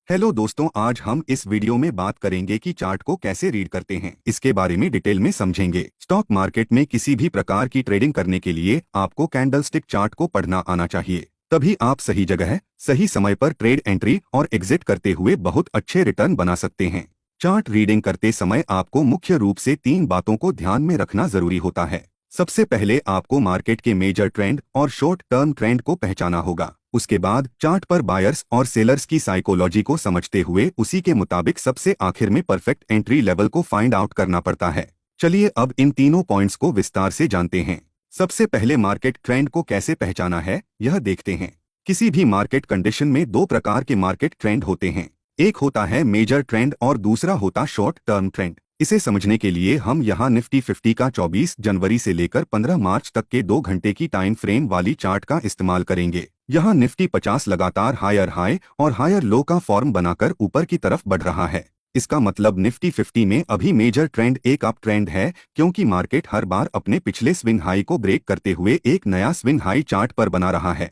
Hello दोस्तों, आज हम इस वीडियो में बात करेंगे कि चार्ट को कैसे रीड करते हैं। इसके बारे में डिटेल में समझेंगे। स्टॉक मार्केट में किसी भी प्रकार की ट्रेडिंग करने के लिए आपको कैंडलस्टिक चार्ट को पढ़ना आना चाहिए। तभी आप सही जगह सही समय पर ट्रेड एंट्री और एग्जिट करते हुए बहुत अच्छे रिटर्न बना सकते हैं। चार्ट रीडिंग करते समय आपको मुख्य रूप से 3 बातों को ध्यान में रखना जरूरी होता है। सबसे पहले आपको मार्केट के मेजर ट्रेंड और शॉर्ट टर्म ट्रेंड को पहचाना होगा। उसके बाद चार्ट पर बायर्स और सेलर्स की साइकोलॉजी को समझते हुए उसी के मुताबिक सबसे आखिर में परफेक्ट एंट्री लेवल को फाइंड आउट करना पड़ता है। चलिए अब इन तीनों पॉइंट्स को विस्तार से जानते हैं। सबसे पहले मार्केट ट्रेंड को कैसे पहचाना है यह देखते हैं। किसी भी मार्केट कंडीशन में 2 प्रकार के मार्केट ट्रेंड होते हैं। एक होता है मेजर ट्रेंड और दूसरा होता शॉर्ट टर्म ट्रेंड। इसे समझने के लिए हम यहाँ निफ्टी 50 का 24 जनवरी से लेकर 15 मार्च तक के 2 घंटे की टाइम फ्रेम वाली चार्ट का इस्तेमाल करेंगे। यहाँ निफ्टी 50 लगातार हायर हाई और हायर लो का फॉर्म बनाकर ऊपर की तरफ बढ़ रहा है। इसका मतलब निफ्टी 50 में अभी मेजर ट्रेंड एक अप ट्रेंड है, क्योंकि मार्केट हर बार अपने पिछले स्विंग हाई को ब्रेक करते हुए एक नया स्विंग हाई चार्ट पर बना रहा है।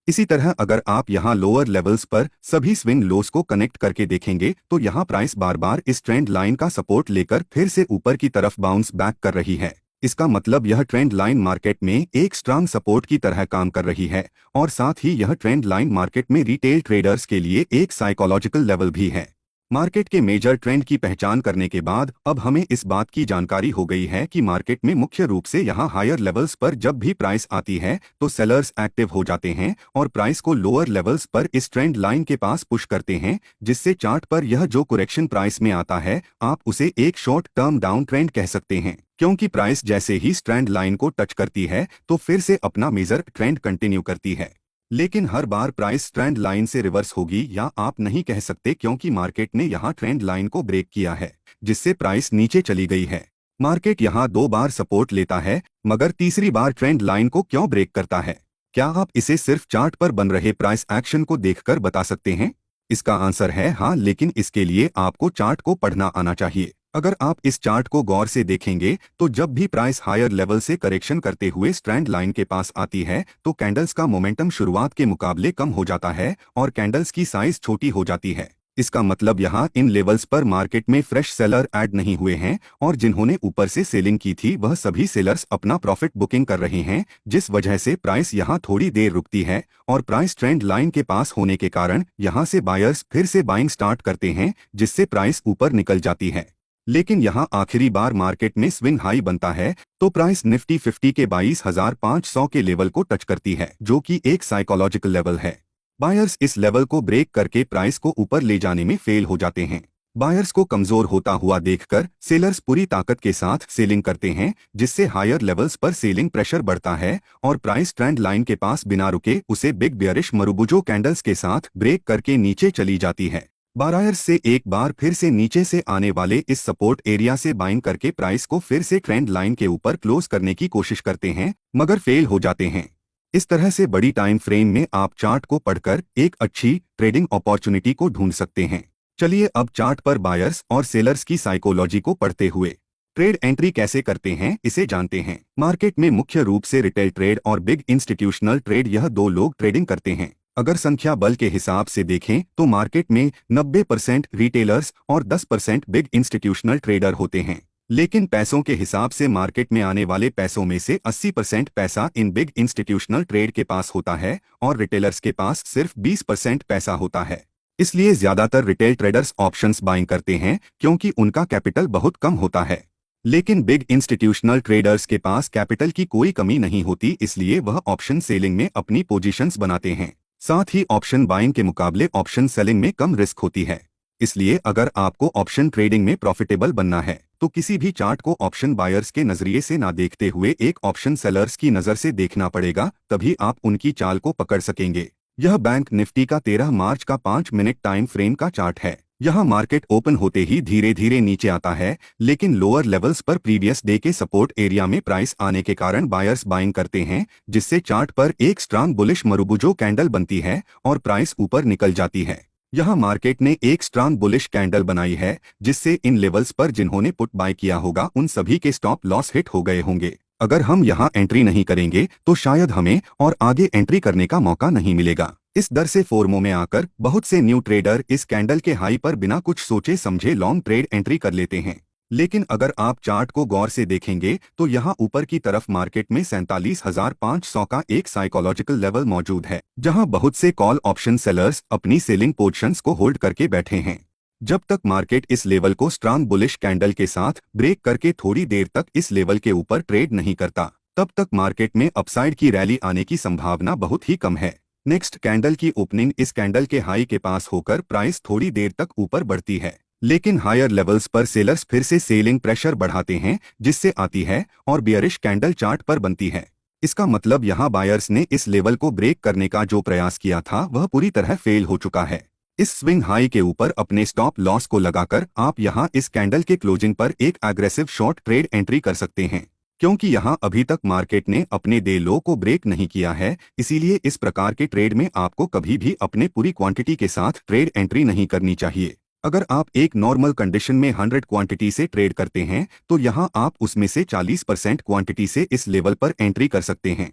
इसी तरह अगर आप यहाँ लोअर लेवल्स पर सभी स्विंग लोस को कनेक्ट करके देखेंगे तो यहाँ प्राइस बार बार इस ट्रेंड लाइन का सपोर्ट लेकर फिर से ऊपर की तरफ बाउंस बैक कर रही है। इसका मतलब यह ट्रेंड लाइन मार्केट में एक स्ट्रांग सपोर्ट की तरह काम कर रही है और साथ ही यह ट्रेंड लाइन मार्केट में रिटेल ट्रेडर्स के लिए एक साइकोलॉजिकल लेवल भी है। मार्केट के मेजर ट्रेंड की पहचान करने के बाद अब हमें इस बात की जानकारी हो गई है कि मार्केट में मुख्य रूप से यहाँ हायर लेवल्स पर जब भी प्राइस आती है तो सेलर्स एक्टिव हो जाते हैं और प्राइस को लोअर लेवल्स पर इस ट्रेंड लाइन के पास पुश करते हैं, जिससे चार्ट पर यह जो करेक्शन प्राइस में आता है आप उसे एक शॉर्ट टर्म डाउन ट्रेंड कह सकते हैं, क्योंकि प्राइस जैसे ही ट्रेंड लाइन को टच करती है तो फिर से अपना मेजर ट्रेंड कंटिन्यू करती है। लेकिन हर बार प्राइस ट्रेंड लाइन से रिवर्स होगी या आप नहीं कह सकते, क्योंकि मार्केट ने यहाँ ट्रेंड लाइन को ब्रेक किया है, जिससे प्राइस नीचे चली गई है। मार्केट यहाँ 2 बार सपोर्ट लेता है, मगर तीसरी बार ट्रेंड लाइन को क्यों ब्रेक करता है? क्या आप इसे सिर्फ चार्ट पर बन रहे प्राइस एक्शन को देखकर बता सकते हैं? इसका आंसर है हाँ, लेकिन इसके लिए आपको चार्ट को पढ़ना आना चाहिए। अगर आप इस चार्ट को गौर से देखेंगे तो जब भी प्राइस हायर लेवल से करेक्शन करते हुए ट्रेंड लाइन के पास आती है तो कैंडल्स का मोमेंटम शुरुआत के मुकाबले कम हो जाता है और कैंडल्स की साइज छोटी हो जाती है। इसका मतलब यहाँ इन लेवल्स पर मार्केट में फ्रेश सेलर ऐड नहीं हुए हैं और जिन्होंने ऊपर से सेलिंग की थी वह सभी सेलर्स अपना प्रॉफिट बुकिंग कर रहे हैं, जिस वजह से प्राइस यहाँ थोड़ी देर रुकती है और प्राइस ट्रेंड लाइन के पास होने के कारण यहाँ से बायर्स फिर से बाइंग स्टार्ट करते हैं, जिससे प्राइस ऊपर निकल जाती है। लेकिन यहाँ आखिरी बार मार्केट में स्विंग हाई बनता है तो प्राइस निफ्टी 50 के 22,500 के लेवल को टच करती है, जो कि एक साइकोलॉजिकल लेवल है। बायर्स इस लेवल को ब्रेक करके प्राइस को ऊपर ले जाने में फेल हो जाते हैं। बायर्स को कमजोर होता हुआ देखकर सेलर्स पूरी ताकत के साथ सेलिंग करते हैं, जिससे हायर लेवल्स पर सेलिंग प्रेशर बढ़ता है और प्राइस ट्रेंड लाइन के पास बिना रुके उसे बिग बियरिश मरूबुजो कैंडल्स के साथ ब्रेक करके नीचे चली जाती है। बायर्स से एक बार फिर से नीचे से आने वाले इस सपोर्ट एरिया से बाइंग करके प्राइस को फिर से ट्रेंड लाइन के ऊपर क्लोज करने की कोशिश करते हैं, मगर फेल हो जाते हैं। इस तरह से बड़ी टाइम फ्रेम में आप चार्ट को पढ़कर एक अच्छी ट्रेडिंग अपॉर्चुनिटी को ढूंढ सकते हैं। चलिए अब चार्ट पर बायर्स और सेलर्स की साइकोलॉजी को पढ़ते हुए ट्रेड एंट्री कैसे करते हैं इसे जानते हैं। मार्केट में मुख्य रूप से रिटेल ट्रेड और बिग इंस्टीट्यूशनल ट्रेड यह 2 लोग ट्रेडिंग करते हैं। अगर संख्या बल के हिसाब से देखें तो मार्केट में 90% रिटेलर्स और 10% बिग इंस्टीट्यूशनल ट्रेडर होते हैं, लेकिन पैसों के हिसाब से मार्केट में आने वाले पैसों में से 80% पैसा इन बिग इंस्टीट्यूशनल ट्रेड के पास होता है और रिटेलर्स के पास सिर्फ 20% पैसा होता है। इसलिए ज्यादातर रिटेल ट्रेडर्स ऑप्शंस बाइंग करते हैं, क्योंकि उनका कैपिटल बहुत कम होता है। लेकिन बिग इंस्टीट्यूशनल ट्रेडर्स के पास कैपिटल की कोई कमी नहीं होती, इसलिए वह ऑप्शन सेलिंग में अपनी पोजीशंस बनाते हैं। साथ ही ऑप्शन बाइंग के मुकाबले ऑप्शन सेलिंग में कम रिस्क होती है। इसलिए अगर आपको ऑप्शन ट्रेडिंग में प्रॉफिटेबल बनना है तो किसी भी चार्ट को ऑप्शन बायर्स के नजरिए से ना देखते हुए एक ऑप्शन सेलर्स की नजर से देखना पड़ेगा, तभी आप उनकी चाल को पकड़ सकेंगे। यह बैंक निफ्टी का 13 मार्च का 5 मिनट टाइम फ्रेम का चार्ट है। यहाँ मार्केट ओपन होते ही धीरे धीरे नीचे आता है, लेकिन लोअर लेवल्स पर प्रीवियस डे के सपोर्ट एरिया में प्राइस आने के कारण बायर्स बाइंग करते हैं, जिससे चार्ट पर एक स्ट्रांग बुलिश मरूबुजो कैंडल बनती है और प्राइस ऊपर निकल जाती है। यहाँ मार्केट ने एक स्ट्रांग बुलिश कैंडल बनाई है, जिससे इन लेवल्स पर जिन्होंने पुट बाय किया होगा उन सभी के स्टॉप लॉस हिट हो गए होंगे। अगर हम यहाँ एंट्री नहीं करेंगे तो शायद हमें और आगे एंट्री करने का मौका नहीं मिलेगा। इस डर से फोरमो में आकर बहुत से न्यू ट्रेडर इस कैंडल के हाई पर बिना कुछ सोचे समझे लॉन्ग ट्रेड एंट्री कर लेते हैं। लेकिन अगर आप चार्ट को गौर से देखेंगे तो यहाँ ऊपर की तरफ मार्केट में 47,500 का एक साइकोलॉजिकल लेवल मौजूद है, जहाँ बहुत से कॉल ऑप्शन सेलर्स अपनी सेलिंग पोजीशंस को होल्ड करके बैठे हैं। जब तक मार्केट इस लेवल को स्ट्रांग बुलिश कैंडल के साथ ब्रेक करके थोड़ी देर तक इस लेवल के ऊपर ट्रेड नहीं करता, तब तक मार्केट में अपसाइड की रैली आने की संभावना बहुत ही कम है। नेक्स्ट कैंडल की ओपनिंग इस कैंडल के हाई के पास होकर प्राइस थोड़ी देर तक ऊपर बढ़ती है, लेकिन हायर लेवल्स पर सेलर्स फिर से सेलिंग प्रेशर बढ़ाते हैं, जिससे आती है और बियरिश कैंडल चार्ट पर बनती है। इसका मतलब यहाँ बायर्स ने इस लेवल को ब्रेक करने का जो प्रयास किया था वह पूरी तरह फेल हो चुका है। इस स्विंग हाई के ऊपर अपने स्टॉप लॉस को लगाकर आप यहाँ इस कैंडल के क्लोजिंग पर एक एग्रेसिव शॉर्ट ट्रेड एंट्री कर सकते हैं। क्योंकि यहाँ अभी तक मार्केट ने अपने डे लो को ब्रेक नहीं किया है, इसीलिए इस प्रकार के ट्रेड में आपको कभी भी अपने पूरी क्वांटिटी के साथ ट्रेड एंट्री नहीं करनी चाहिए। अगर आप एक नॉर्मल कंडीशन में 100 क्वांटिटी से ट्रेड करते हैं तो यहाँ आप उसमें से 40% क्वांटिटी से इस लेवल पर एंट्री कर सकते हैं,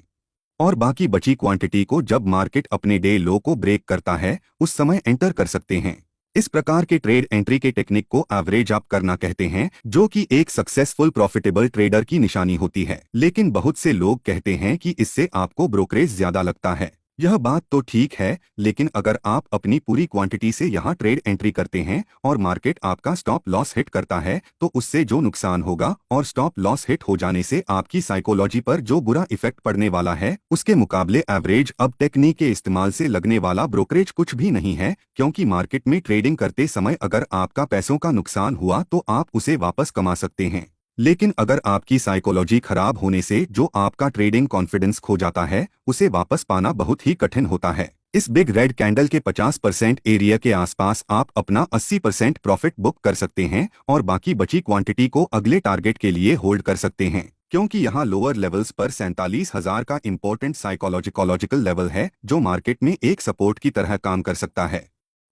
और बाकी बची क्वांटिटी को जब मार्केट अपने डे लो को ब्रेक करता है उस समय एंटर कर सकते हैं। इस प्रकार के ट्रेड एंट्री के टेक्निक को एवरेज अप करना कहते हैं, जो कि एक सक्सेसफुल प्रॉफिटेबल ट्रेडर की निशानी होती है। लेकिन बहुत से लोग कहते हैं कि इससे आपको ब्रोकरेज ज्यादा लगता है। यह बात तो ठीक है, लेकिन अगर आप अपनी पूरी क्वांटिटी से यहाँ ट्रेड एंट्री करते हैं और मार्केट आपका स्टॉप लॉस हिट करता है तो उससे जो नुकसान होगा और स्टॉप लॉस हिट हो जाने से आपकी साइकोलॉजी पर जो बुरा इफेक्ट पड़ने वाला है, उसके मुकाबले एवरेज अब टेक्निक के इस्तेमाल से लगने वाला ब्रोकरेज कुछ भी नहीं है। क्योंकि मार्केट में ट्रेडिंग करते समय अगर आपका पैसों का नुकसान हुआ तो आप उसे वापस कमा सकते हैं, लेकिन अगर आपकी साइकोलॉजी खराब होने से जो आपका ट्रेडिंग कॉन्फिडेंस खो जाता है उसे वापस पाना बहुत ही कठिन होता है। इस बिग रेड कैंडल के 50% एरिया के आसपास आप अपना 80% प्रॉफिट बुक कर सकते हैं और बाकी बची क्वांटिटी को अगले टारगेट के लिए होल्ड कर सकते हैं, क्योंकि यहाँ लोअर लेवल्स पर 47,000 का इंपॉर्टेंट साइकोलॉजिकल लेवल है जो मार्केट में एक सपोर्ट की तरह काम कर सकता है।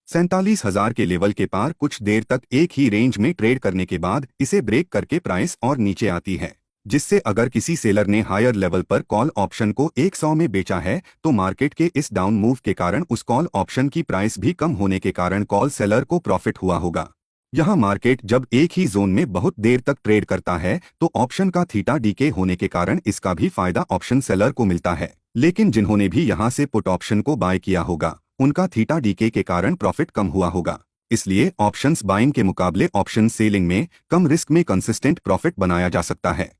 47,000 के लेवल के पार कुछ देर तक एक ही रेंज में ट्रेड करने के बाद इसे ब्रेक करके प्राइस और नीचे आती है, जिससे अगर किसी सेलर ने हायर लेवल पर कॉल ऑप्शन को 100 में बेचा है तो मार्केट के इस डाउन मूव के कारण उस कॉल ऑप्शन की प्राइस भी कम होने के कारण कॉल सेलर को प्रॉफिट हुआ होगा। यहाँ मार्केट जब एक ही जोन में बहुत देर तक ट्रेड करता है तो ऑप्शन का थीटा डीके होने के कारण इसका भी फायदा ऑप्शन सेलर को मिलता है, लेकिन जिन्होंने भी यहाँ से पुट ऑप्शन को बाय किया होगा उनका थीटा डीके के कारण प्रॉफिट कम हुआ होगा। इसलिए ऑप्शंस बाइंग के मुकाबले ऑप्शन सेलिंग में कम रिस्क में कंसिस्टेंट प्रॉफिट बनाया जा सकता है।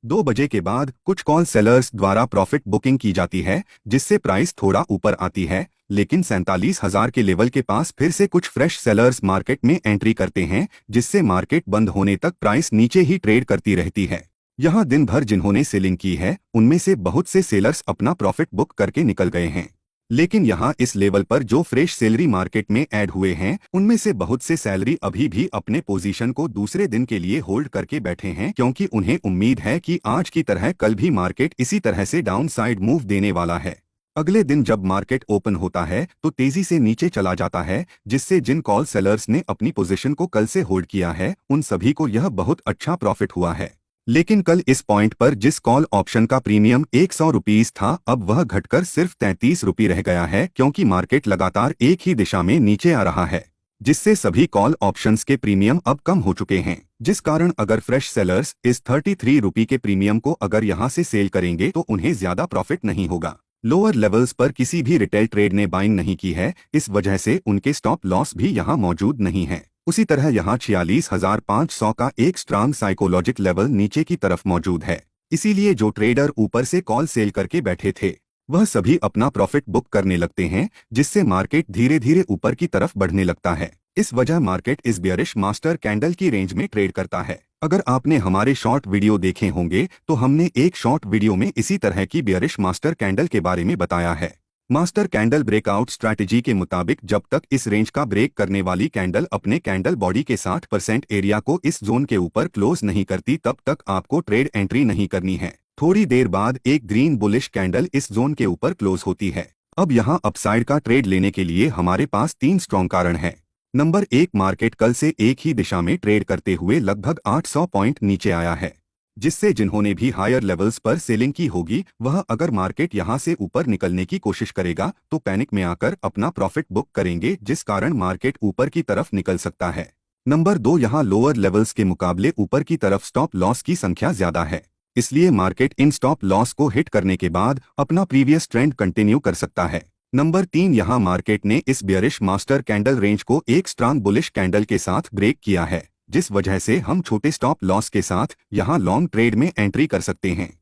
2 बजे के बाद कुछ कॉल सेलर्स द्वारा प्रॉफिट बुकिंग की जाती है, जिससे प्राइस थोड़ा ऊपर आती है, लेकिन 47,000 के लेवल के पास फिर से कुछ फ्रेश सेलर्स मार्केट में एंट्री करते हैं, जिससे मार्केट बंद होने तक प्राइस नीचे ही ट्रेड करती रहती है। यहाँ दिन भर जिन्होंने सेलिंग की है उनमें से बहुत से सेलर्स अपना प्रॉफिट बुक करके निकल गए हैं, लेकिन यहाँ इस लेवल पर जो फ्रेश सैलरी मार्केट में ऐड हुए हैं उनमें से बहुत से सैलरी अभी भी अपने पोजीशन को दूसरे दिन के लिए होल्ड करके बैठे हैं, क्योंकि उन्हें उम्मीद है कि आज की तरह कल भी मार्केट इसी तरह से डाउन साइड मूव देने वाला है। अगले दिन जब मार्केट ओपन होता है तो तेजी से नीचे चला जाता है, जिससे जिन कॉल सेलर्स ने अपनी पोजीशन को कल से होल्ड किया है उन सभी को यह बहुत अच्छा प्रॉफिट हुआ है। लेकिन कल इस पॉइंट पर जिस कॉल ऑप्शन का प्रीमियम 100 रुपीज था अब वह घटकर सिर्फ 33 रुपये रह गया है, क्योंकि मार्केट लगातार एक ही दिशा में नीचे आ रहा है, जिससे सभी कॉल ऑप्शंस के प्रीमियम अब कम हो चुके हैं, जिस कारण अगर फ्रेश सेलर्स इस 33 रुपये के प्रीमियम को अगर यहां से सेल करेंगे तो उन्हें ज्यादा प्रॉफिट नहीं होगा। लोअर लेवल्स पर किसी भी रिटेल ट्रेड ने बाइंग नहीं की है, इस वजह से उनके स्टॉप लॉस भी यहाँ मौजूद नहीं है। उसी तरह यहाँ 46,500 का एक स्ट्रांग साइकोलॉजिक लेवल नीचे की तरफ मौजूद है, इसीलिए जो ट्रेडर ऊपर से कॉल सेल करके बैठे थे वह सभी अपना प्रॉफिट बुक करने लगते हैं, जिससे मार्केट धीरे धीरे ऊपर की तरफ बढ़ने लगता है। इस वजह मार्केट इस बियरिश मास्टर कैंडल की रेंज में ट्रेड करता है। अगर आपने हमारे शॉर्ट वीडियो देखे होंगे तो हमने एक शॉर्ट वीडियो में इसी तरह की बियरिश मास्टर कैंडल के बारे में बताया है। मास्टर कैंडल ब्रेकआउट स्ट्रैटेजी के मुताबिक जब तक इस रेंज का ब्रेक करने वाली कैंडल अपने कैंडल बॉडी के 60% एरिया को इस जोन के ऊपर क्लोज नहीं करती तब तक आपको ट्रेड एंट्री नहीं करनी है। थोड़ी देर बाद एक ग्रीन बुलिश कैंडल इस जोन के ऊपर क्लोज होती है। अब यहाँ अपसाइड का ट्रेड लेने के लिए हमारे पास 3 स्ट्रॉन्ग कारण है। नंबर 1, मार्केट कल से एक ही दिशा में ट्रेड करते हुए लगभग 800 पॉइंट नीचे आया है। जिससे जिन्होंने भी हायर लेवल्स पर सेलिंग की होगी वह अगर मार्केट यहां से ऊपर निकलने की कोशिश करेगा तो पैनिक में आकर अपना प्रॉफिट बुक करेंगे, जिस कारण मार्केट ऊपर की तरफ निकल सकता है। नंबर 2, यहाँ लोअर लेवल्स के मुकाबले ऊपर की तरफ स्टॉप लॉस की संख्या ज्यादा है, इसलिए मार्केट इन स्टॉप लॉस को हिट करने के बाद अपना प्रीवियस ट्रेंड कंटिन्यू कर सकता है। नंबर 3, यहाँ मार्केट ने इस बियरिश मास्टर कैंडल रेंज को एक स्ट्रांग बुलिश कैंडल के साथ ब्रेक किया है, जिस वजह से हम छोटे स्टॉप लॉस के साथ यहाँ लॉन्ग ट्रेड में एंट्री कर सकते हैं।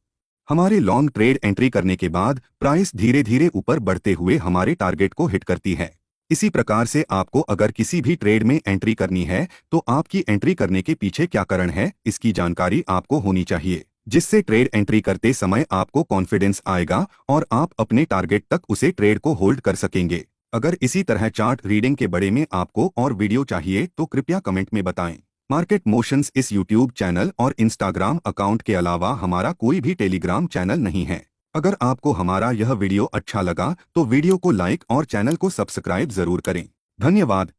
हमारे लॉन्ग ट्रेड एंट्री करने के बाद प्राइस धीरे धीरे ऊपर बढ़ते हुए हमारे टारगेट को हिट करती है। इसी प्रकार से आपको अगर किसी भी ट्रेड में एंट्री करनी है तो आपकी एंट्री करने के पीछे क्या कारण है इसकी जानकारी आपको होनी चाहिए, जिससे ट्रेड एंट्री करते समय आपको कॉन्फिडेंस आएगा और आप अपने टारगेट तक उसे ट्रेड को होल्ड कर सकेंगे। अगर इसी तरह चार्ट रीडिंग के बारे में आपको और वीडियो चाहिए तो कृपया कमेंट में बताएं। मार्केट मोशंस इस यूट्यूब चैनल और इंस्टाग्राम अकाउंट के अलावा हमारा कोई भी टेलीग्राम चैनल नहीं है। अगर आपको हमारा यह वीडियो अच्छा लगा तो वीडियो को लाइक और चैनल को सब्सक्राइब जरूर करें। धन्यवाद।